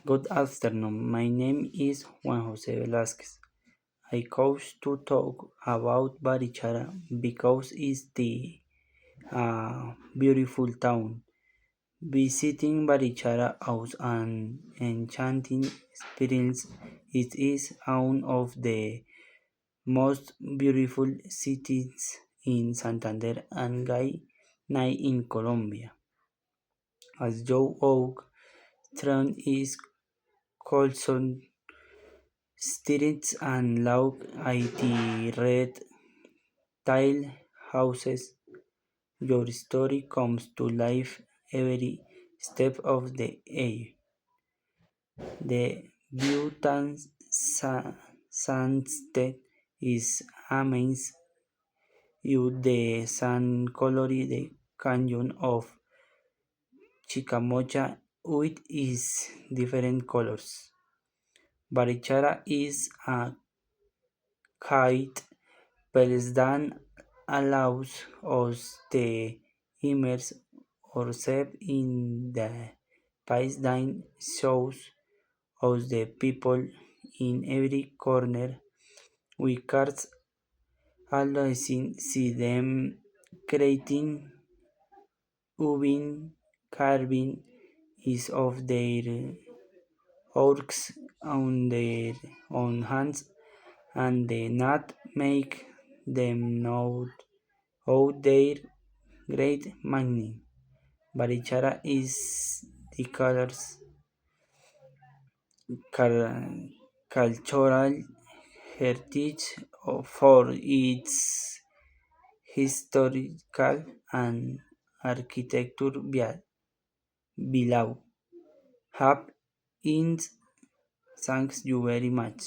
Good afternoon. My name is Juan Jose Velázquez. I chose to talk about Barichara because it's the beautiful town. Visiting Barichara was an enchanting experience. It is one of the most beautiful cities in Santander and Guayana in Colombia. As Joe Oak, Throne is Colson streets and look at the red tile houses. Your story comes to life every step of the way. The Bhutan sunset is amazing. You the sun colored the canyon of Chicamocha with its different colors. Barichara is a kite Palestine allows us to immerse ourselves in the Palestine shows us the people in every corner. We can't always see them creating woven carving is of their works on their own hands and they not make them know how their great magni. Barichara is the colors cultural heritage for its historical and architecture below. Have in thanks you very much.